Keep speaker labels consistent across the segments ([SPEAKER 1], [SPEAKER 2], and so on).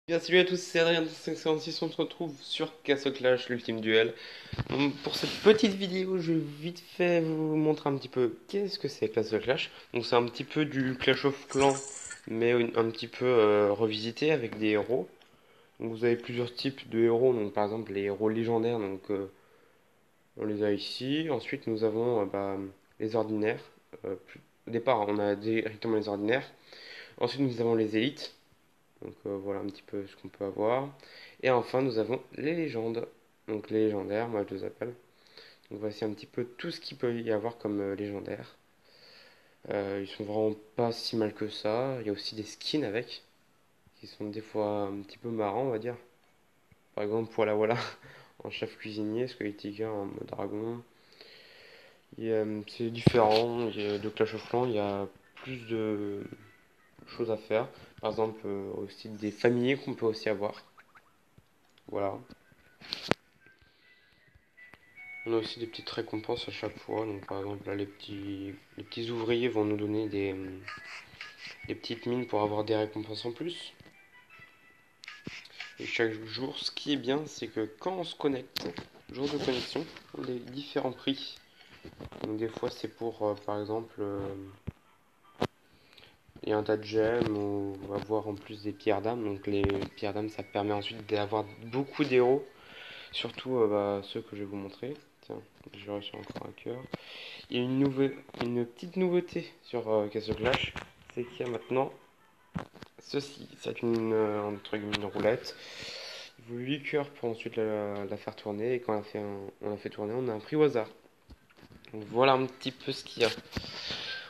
[SPEAKER 1] Bien, salut à tous, c'est Adrien de 556, on se retrouve sur Castle Clash, l'ultime duel. Pour cette petite vidéo, je vais vite fait vous montrer un petit peu qu'est-ce que c'est Castle Clash. Donc c'est un petit peu du Clash of Clans, mais un petit peu revisité avec des héros. Donc vous avez plusieurs types de héros, donc par exemple les héros légendaires, on les a ici. Ensuite nous avons les ordinaires. Au départ on a directement les ordinaires. Ensuite nous avons les élites. Voilà un petit peu ce qu'on peut avoir. Et enfin, nous avons les légendes. Donc les légendaires, moi je les appelle. Donc voici un petit peu tout ce qu'il peut y avoir comme légendaires. Ils sont vraiment pas si mal que ça. Il y a aussi des skins avec, qui sont des fois un petit peu marrants, on va dire. Par exemple, voilà, en chef cuisinier, Squeaky en mode dragon. C'est différent. De Clash of Clans, il y a plus de choses à faire. Par exemple, aussi des familiers qu'on peut aussi avoir. Voilà. On a aussi des petites récompenses à chaque fois. Donc par exemple là les petits ouvriers vont nous donner des petites mines pour avoir des récompenses en plus. Et chaque jour, ce qui est bien, c'est que quand on se connecte, jour de connexion, on a des différents prix. Donc des fois c'est pour par exemple il y a un tas de gemmes ou avoir en plus des pierres d'âme. Donc les pierres d'âme ça permet ensuite d'avoir beaucoup d'héros. Surtout ceux que je vais vous montrer. Tiens, j'ai reçu encore un cœur. Il y a une petite nouveauté sur Castle Clash, c'est qu'il y a maintenant ceci. C'est entre guillemets, une roulette. Il faut 8 cœurs pour ensuite la faire tourner. Et quand on la fait tourner, on a un prix au hasard. Donc voilà un petit peu ce qu'il y a.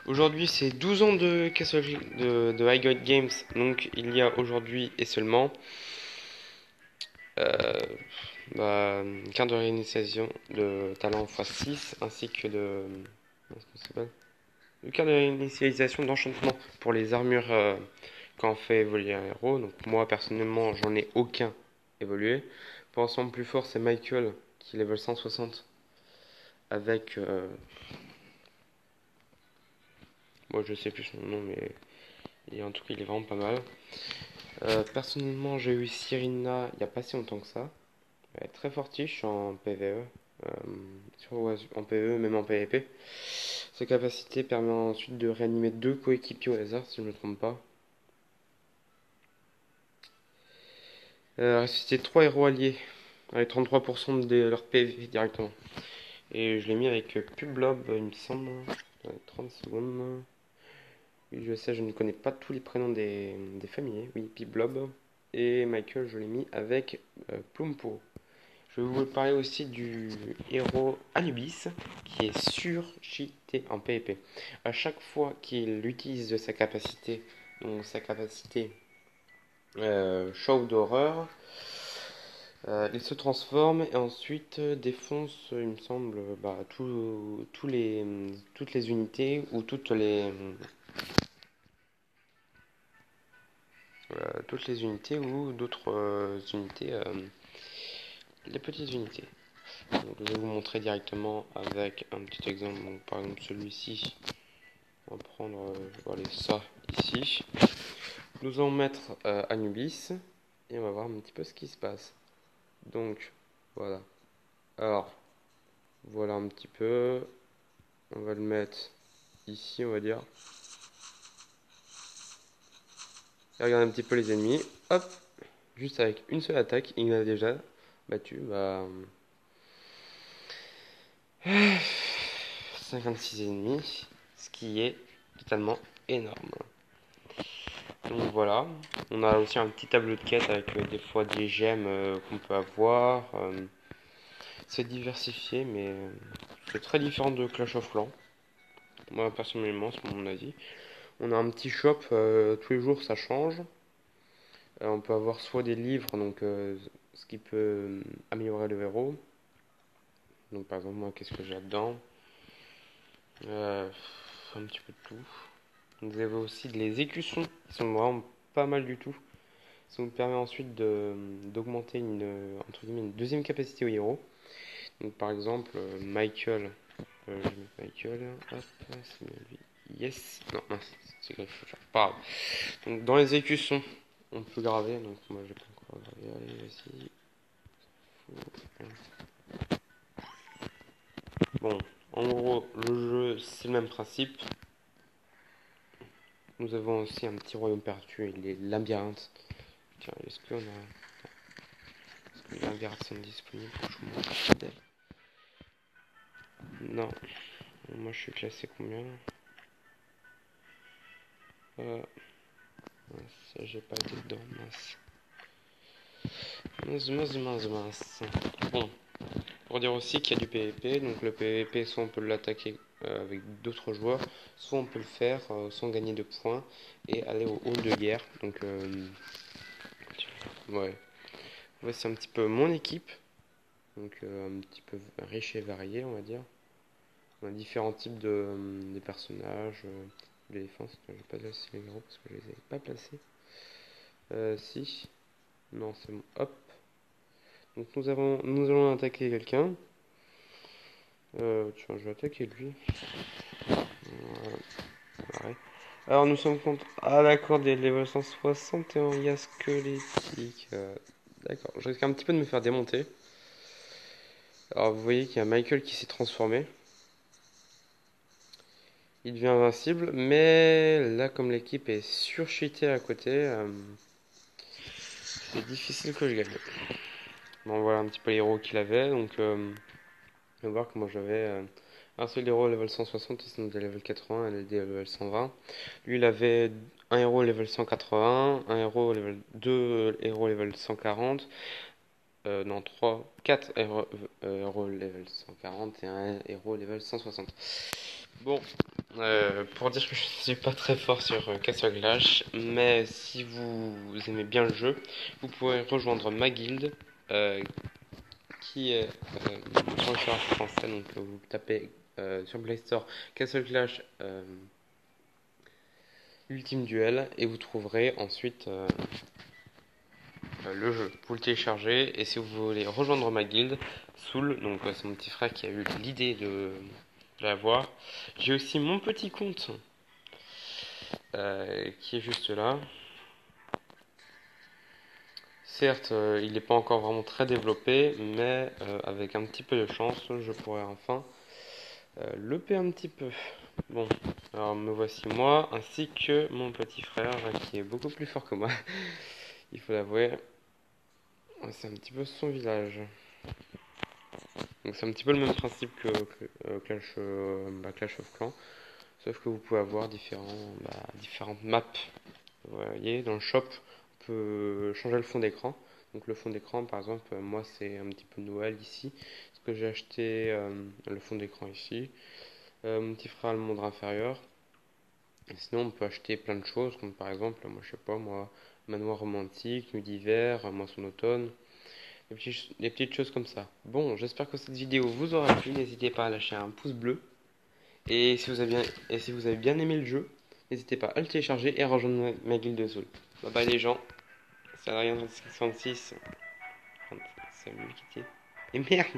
[SPEAKER 1] Aujourd'hui, c'est 12 ans de de High God Games. Donc il y a aujourd'hui et seulement euh, carte de réinitialisation de talent x6 ainsi que de. Comment ça s'appelle, le carte d'initialisation d'enchantement pour les armures quand on fait évoluer un héros. Donc moi personnellement j'en ai aucun évolué. Pour ensemble plus fort c'est Michael qui est level 160 avec moi je sais plus son nom mais en tout cas il est vraiment pas mal. Personnellement j'ai eu Cyrina il n'y a pas si longtemps que ça. Elle est très fortiche en PvE. En PvE même en PvP. Sa capacité permet ensuite de réanimer deux coéquipiers au hasard si je ne me trompe pas. Ressusciter 3 héros alliés avec 33% de leur PV directement. Et je l'ai mis avec Publob, il me semble. 30 secondes. Oui, je sais, je ne connais pas tous les prénoms des familles. Oui, Publob. Et Michael, je l'ai mis avec Plumpo. Je vais vous parler aussi du héros Anubis qui est surcheaté en PvP. À chaque fois qu'il utilise sa capacité, donc sa capacité show d'horreur, il se transforme et ensuite défonce, il me semble, toutes les unités ou toutes les unités ou d'autres unités, les petites unités. Donc, je vais vous montrer directement avec un petit exemple. Donc, par exemple, celui-ci, on va prendre voilà, ça ici. Nous allons mettre Anubis et on va voir un petit peu ce qui se passe. Donc, voilà. Alors, voilà un petit peu. On va le mettre ici, on va dire. Et regarde un petit peu les ennemis. Hop, juste avec une seule attaque, il a déjà battu 56 ennemis, ce qui est totalement énorme. Donc voilà, on a aussi un petit tableau de quête avec des fois des gemmes qu'on peut avoir. C'est diversifié, mais c'est très différent de Clash of Clans. Moi personnellement, c'est mon avis. On a un petit shop, tous les jours ça change. On peut avoir soit des livres, donc ce qui peut améliorer le héros. Donc par exemple, moi, qu'est-ce que j'ai là-dedans? Un petit peu de tout. Vous avez aussi les écussons, qui sont vraiment pas mal du tout. Ça nous permet ensuite d'augmenter entre guillemets, une deuxième capacité au héros. Donc par exemple, Michael, je mets Michael, hop, c'est bien lui. Yes, non, mince, c'est quelque chose, pas grave. Donc dans les écussons, On peut graver, donc moi j'ai pas encore gravé. Allez, vas-y. Bon, en gros, le jeu c'est le même principe. Nous avons aussi un petit royaume perdu, les labyrinthes. Tiens, est-ce qu'on a. Est-ce que les labyrinthes sont disponibles? Je vous montre. Non. Moi je suis classé combien? Mince, j'ai pas été dedans, mince. Mince. Bon, pour dire aussi qu'il y a du PvP, donc le PvP, soit on peut l'attaquer avec d'autres joueurs, soit on peut le faire sans gagner de points et aller au hall de guerre. Donc, ouais, voici un petit peu mon équipe, donc un petit peu riche et variée, on va dire. On a différents types de personnages, de défense. Je vais pas placer les héros parce que je les ai pas placés. Si, non, c'est bon. Hop. Donc nous allons attaquer quelqu'un. Tiens, je vais attaquer lui. Voilà. Alors nous sommes contre... Ah d'accord, des level 160 et en gars squelettique. D'accord, je risque un petit peu de me faire démonter. Alors vous voyez qu'il y a Michael qui s'est transformé. Il devient invincible, mais là comme l'équipe est surcheatée à côté, c'est difficile que je gagne. Bon voilà un petit peu les héros qu'il avait, donc on va voir que moi j'avais un seul héros level 160 et sinon des level 80 et des level 120. Lui il avait un héros level 180, un héros level 2 héros level 140, non 3, 4 héros level 140 et un héros level 160. Bon, pour dire que je ne suis pas très fort sur Castle Clash, mais si vous aimez bien le jeu, vous pouvez rejoindre ma guilde qui est sur le serveur français. Donc vous tapez sur Play Store Castle Clash Ultime Duel et vous trouverez ensuite le jeu. Vous le téléchargez et si vous voulez rejoindre ma guilde, Soul, donc c'est mon petit frère qui a eu l'idée de l'avoir. J'ai aussi mon petit compte qui est juste là. Certes, il n'est pas encore vraiment très développé, mais avec un petit peu de chance, je pourrais enfin le payer un petit peu. Bon, alors me voici moi, ainsi que mon petit frère, qui est beaucoup plus fort que moi. Il faut l'avouer, c'est un petit peu son village. Donc c'est un petit peu le même principe que Clash of Clans, sauf que vous pouvez avoir différentes maps. Vous voyez, dans le shop, on peut changer le fond d'écran. Donc le fond d'écran, par exemple, moi c'est un petit peu Noël ici, parce que j'ai acheté le fond d'écran ici. Mon petit frère a le monde inférieur. Et sinon, on peut acheter plein de choses, comme par exemple, moi je sais pas, moi, manoir romantique, nuit d'hiver, moisson d'automne, des petites choses comme ça. Bon, j'espère que cette vidéo vous aura plu. N'hésitez pas à lâcher un pouce bleu. Et si vous avez bien aimé le jeu, n'hésitez pas à le télécharger et à rejoindre ma guilde de Soul. Bye bye les gens. C'est rien 66. C'est lui qui était. Et merde!